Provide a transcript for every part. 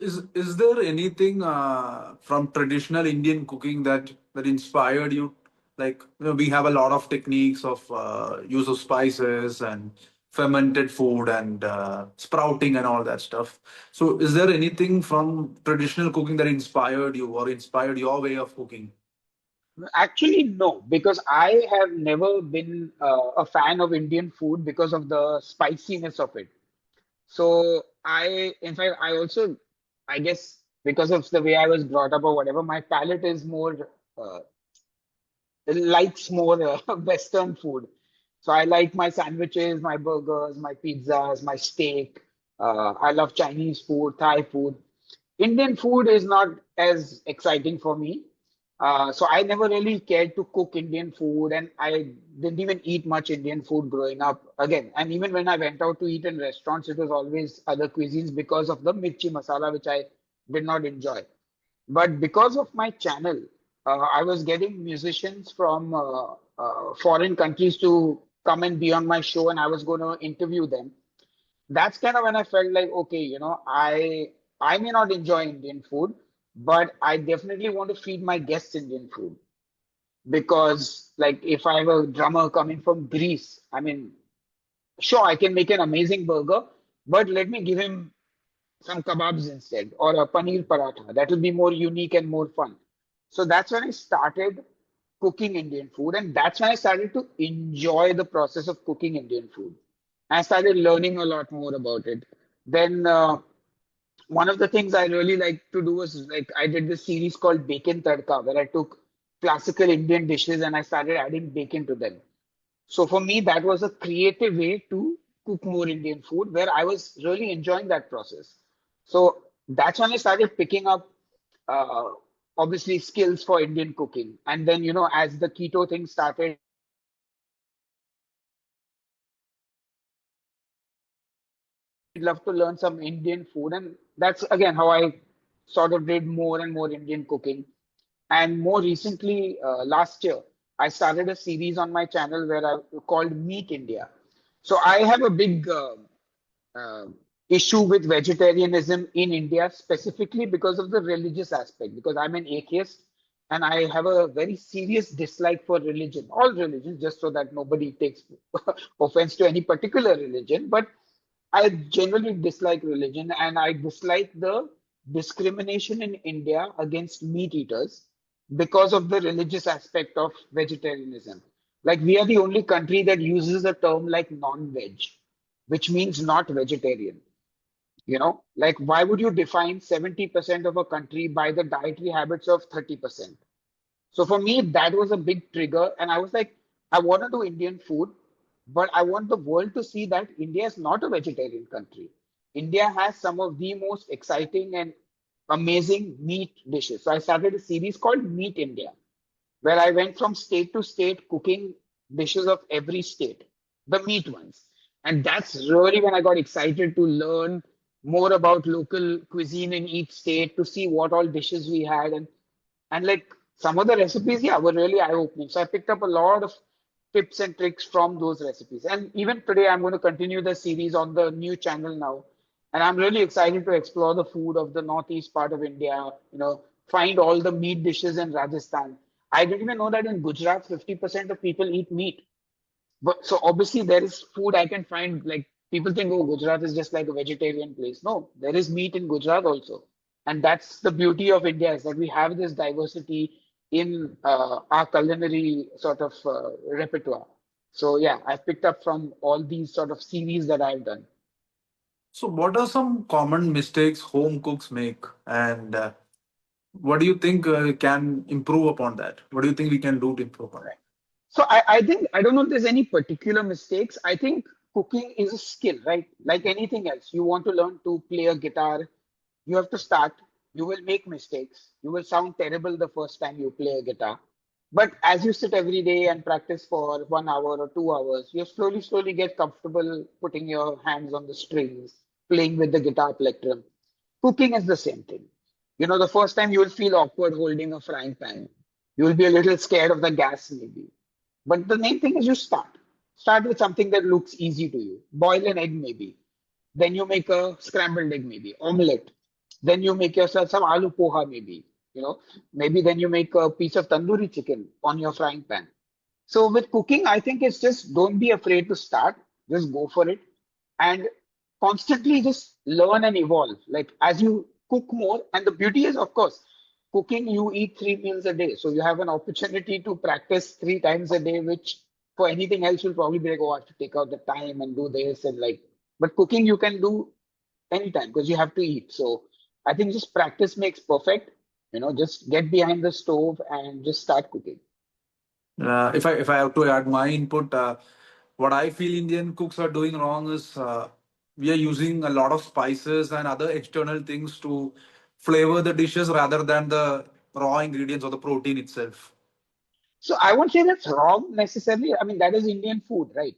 Is there anything from traditional Indian cooking that inspired you? Like, we have a lot of techniques of use of spices and fermented food and sprouting and all that stuff. So, is there anything from traditional cooking that inspired you or inspired your way of cooking? Actually, no, because I have never been a fan of Indian food because of the spiciness of it. So in fact, I guess because of the way I was brought up or whatever, my palate is more uh, likes more Western food. So I like my sandwiches, my burgers, my pizzas, my steak. I love Chinese food, Thai food. Indian food is not as exciting for me. So I never really cared to cook Indian food, and I didn't even eat much Indian food growing up. Again, and even when I went out to eat in restaurants, it was always other cuisines because of the mirchi masala, which I did not enjoy. But because of my channel, I was getting musicians from foreign countries to come and be on my show, and I was going to interview them. That's kind of when I felt like, okay, I may not enjoy Indian food, but I definitely want to feed my guests Indian food because, like, if I have a drummer coming from Greece, I mean, sure, I can make an amazing burger, but let me give him some kebabs instead or a paneer paratha. That will be more unique and more fun. So that's when I started cooking Indian food, and that's when I started to enjoy the process of cooking Indian food. I started learning a lot more about it. Then one of the things I really like to do was like I did this series called Bacon Tadka, where I took classical Indian dishes and I started adding bacon to them. So for me, that was a creative way to cook more Indian food where I was really enjoying that process. So that's when I started picking up uh, obviously skills for Indian cooking. And then, as the keto thing started, I was like, I'd love to learn some Indian food. And that's again how I sort of did more and more Indian cooking. And more recently, last year, I started a series on my channel where I called Meat India. So I have a big uh, issue with vegetarianism in India, specifically because of the religious aspect, because I'm an atheist and I have a very serious dislike for religion, all religions, just so that nobody takes offense to any particular religion. But I generally dislike religion and I dislike the discrimination in India against meat eaters because of the religious aspect of vegetarianism. Like, we are the only country that uses a term like non-veg, which means not vegetarian. Like, why would you define 70% of a country by the dietary habits of 30%? So for me, that was a big trigger. And I was like, I want to do Indian food, but I want the world to see that India is not a vegetarian country. India has some of the most exciting and amazing meat dishes. So I started a series called Meat India, where I went from state to state cooking dishes of every state, the meat ones. And that's really when I got excited to learn more about local cuisine in each state, to see what all dishes we had. And like some of the recipes, yeah, were really eye-opening. So I picked up a lot of tips and tricks from those recipes. And even today, I'm going to continue the series on the new channel now. And I'm really excited to explore the food of the northeast part of India, find all the meat dishes in Rajasthan. I didn't even know that in Gujarat, 50% of people eat meat. But so obviously there is food I can find. Like, people think, oh, Gujarat is just like a vegetarian place. No, there is meat in Gujarat also, and that's the beauty of India, is that we have this diversity in our culinary sort of repertoire. So yeah, I've picked up from all these sort of series that I've done. So, what are some common mistakes home cooks make, and what do you think can improve upon that? What do you think we can do to improve on? Right. So I think I don't know if there's any particular mistakes. I think cooking is a skill, right? Like anything else. You want to learn to play a guitar, you have to start. You will make mistakes. You will sound terrible the first time you play a guitar. But as you sit every day and practice for 1 hour or 2 hours, you slowly, slowly get comfortable putting your hands on the strings, playing with the guitar plectrum. Cooking is the same thing. The first time you will feel awkward holding a frying pan. You will be a little scared of the gas, maybe. But the main thing is you start. Start with something that looks easy to you. Boil an egg, maybe. Then you make a scrambled egg, maybe. Omelette. Then you make yourself some aloo poha maybe, you know, maybe then you make a piece of tandoori chicken on your frying pan. So with cooking, I think it's just don't be afraid to start. Just go for it and constantly just learn and evolve. Like as you cook more, and the beauty is, of course, cooking, you eat 3 meals a day. So you have an opportunity to practice 3 times a day, which for anything else you'll probably be like, oh, I have to take out the time and do this and like, but cooking you can do anytime because you have to eat. So I think just practice makes perfect. Just get behind the stove and just start cooking. If I have to add my input, what I feel Indian cooks are doing wrong is we are using a lot of spices and other external things to flavor the dishes rather than the raw ingredients or the protein itself. So I won't say that's wrong necessarily. I mean, that is Indian food, right?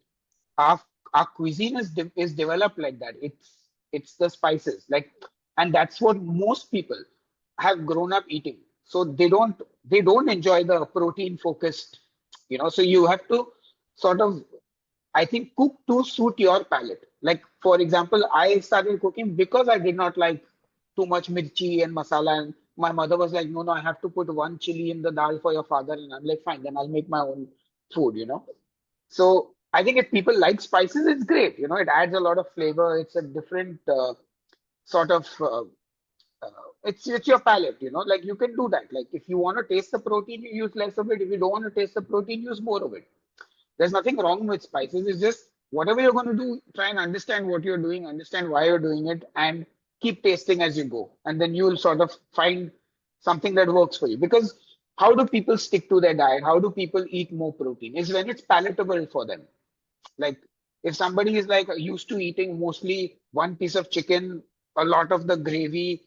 Our our cuisine is developed like that. It's the spices, like, and that's what most people have grown up eating. So they don't enjoy the protein focused, So you have to sort of, I think, cook to suit your palate. Like, for example, I started cooking because I did not like too much mirchi and masala. And my mother was like, no, no, I have to put one chili in the dal for your father. And I'm like, fine, then I'll make my own food. So I think if people like spices, it's great. It adds a lot of flavor. It's a different sort of, it's your palate. Like you can do that. Like if you want to taste the protein, you use less of it. If you don't want to taste the protein, use more of it. There's nothing wrong with spices. It's just whatever you're going to do, try and understand what you're doing, understand why you're doing it, and keep tasting as you go. And then you'll sort of find something that works for you. Because how do people stick to their diet? How do people eat more protein? Is when it's palatable for them. Like if somebody is like used to eating mostly one piece of chicken, a lot of the gravy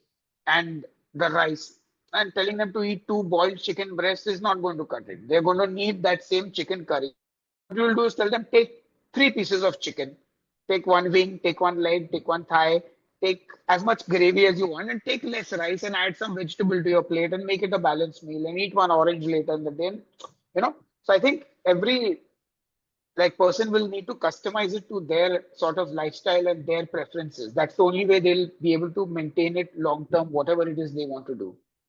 and the rice, and telling them to eat two boiled chicken breasts is not going to cut it. They're going to need that same chicken curry. What you'll do is tell them take 3 pieces of chicken, take one wing, take one leg, take one thigh, take as much gravy as you want, and take less rice and add some vegetable to your plate and make it a balanced meal and eat one orange later in the day. You know, so I think every like person will need to customize it to their sort of lifestyle and their preferences. That's the only way they'll be able to maintain it long term, whatever it is they want to do.